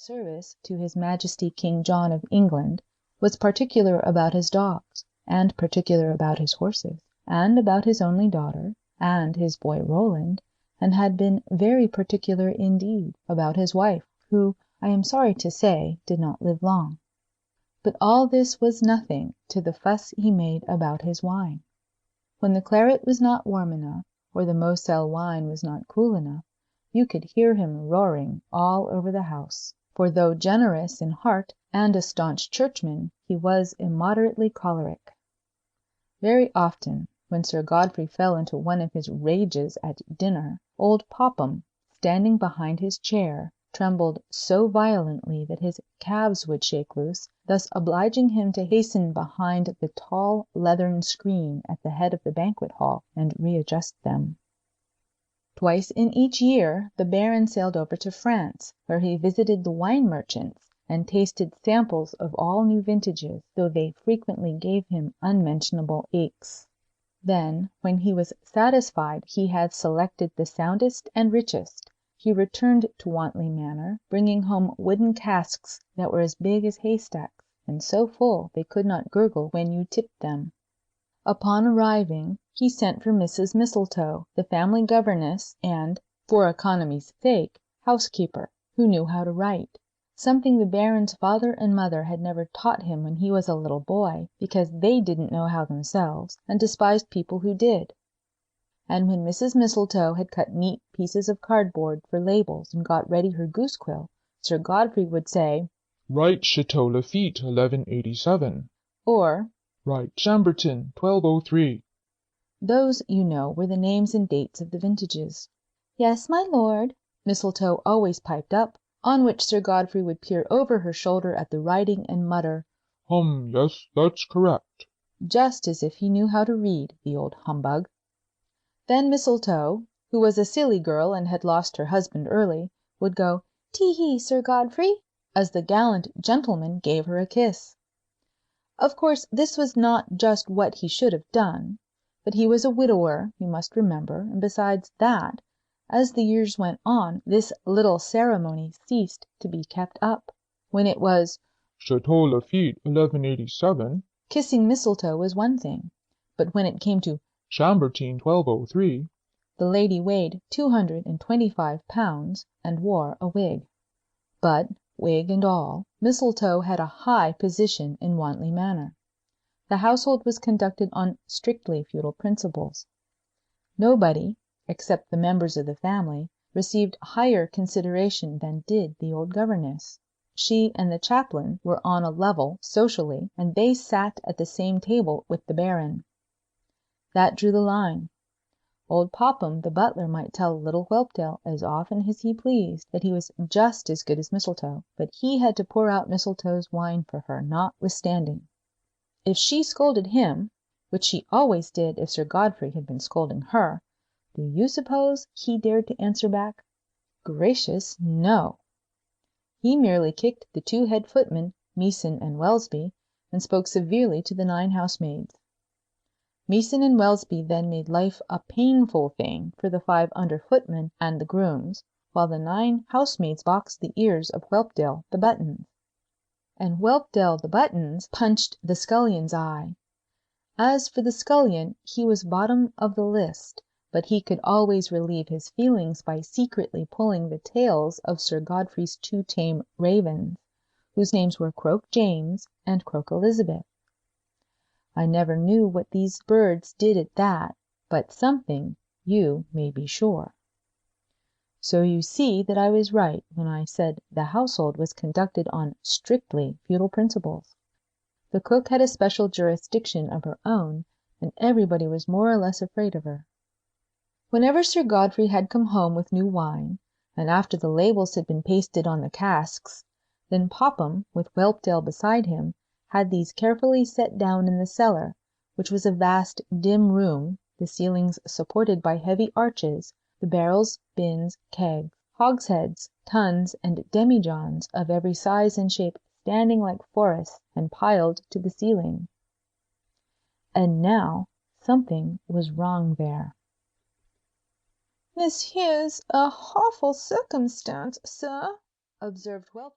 service to His Majesty King John of England, was particular about his dogs, and particular about his horses, and about his only daughter, and his boy Roland, and had been very particular indeed about his wife, who, I am sorry to say, did not live long. But all this was nothing to the fuss he made about his wine. When the claret was not warm enough, or the Moselle wine was not cool enough, you could hear him roaring all over the house. For though generous in heart and a staunch churchman, he was immoderately choleric. Very often, when Sir Godfrey fell into one of his rages at dinner, old Popham, standing behind his chair, trembled so violently that his calves would shake loose, thus obliging him to hasten behind the tall leathern screen at the head of the banquet-hall and readjust them. Twice in each year the Baron sailed over to France, where he visited the wine merchants and tasted samples of all new vintages, though they frequently gave him unmentionable aches. Then, when he was satisfied he had selected the soundest and richest, he returned to Wantley Manor, bringing home wooden casks that were as big as haystacks, and so full they could not gurgle when you tipped them. Upon arriving, he sent for Mrs. Mistletoe, the family governess and, for economy's sake, housekeeper, who knew how to write, something the Baron's father and mother had never taught him when he was a little boy, because they didn't know how themselves, and despised people who did. And when Mrs. Mistletoe had cut neat pieces of cardboard for labels and got ready her goose quill, Sir Godfrey would say, "Write Chateau Lafitte, 1187." or "Write Chambertin, 1203." Those, you know, were the names and dates of the vintages. "Yes, my lord," Mistletoe always piped up, on which Sir Godfrey would peer over her shoulder at the writing and mutter, Yes, that's correct," just as if he knew how to read, the old humbug. Then Mistletoe, who was a silly girl and had lost her husband early, would go, "Tee-hee, Sir Godfrey," as the gallant gentleman gave her a kiss. Of course this was not just what he should have done, but he was a widower, you must remember, and besides that, as the years went on, this little ceremony ceased to be kept up. When it was "Chateau Lafitte, 1187," kissing Mistletoe was one thing, but when it came to "Chambertin, 1203," the lady weighed 225 pounds and wore a wig. But, wig and all, Mistletoe had a high position in Wantley Manor. The household was conducted on strictly feudal principles. Nobody, except the members of the family, received higher consideration than did the old governess. She and the chaplain were on a level socially, and they sat at the same table with the Baron. That drew the line. Old Popham, the butler, might tell little Whelpdale as often as he pleased that he was just as good as Mistletoe, but he had to pour out Mistletoe's wine for her, notwithstanding. If she scolded him, which she always did if Sir Godfrey had been scolding her, do you suppose he dared to answer back? Gracious, no! He merely kicked the two head footmen, Meeson and Welsby, and spoke severely to the 9 housemaids. Meeson and Welsby then made life a painful thing for the 5 under footmen and the grooms, while the 9 housemaids boxed the ears of Whelpdale the Buttons. And Whelpdale the Buttons punched the scullion's eye. As for the scullion, he was bottom of the list, but he could always relieve his feelings by secretly pulling the tails of Sir Godfrey's 2 tame ravens, whose names were Croak James and Croak Elizabeth. I never knew what these birds did at that, but something, you may be sure. So you see that I was right when I said the household was conducted on strictly feudal principles. The cook had a special jurisdiction of her own, and everybody was more or less afraid of her. Whenever Sir Godfrey had come home with new wine, and after the labels had been pasted on the casks, then Popham, with Whelpdale beside him, had these carefully set down in the cellar, which was a vast dim room, the ceilings supported by heavy arches, the barrels, bins, kegs, hogsheads, tuns, and demijohns of every size and shape standing like forests and piled to the ceiling. And now something was wrong there. "This here's a hawful circumstance, sir," observed Whelpdale.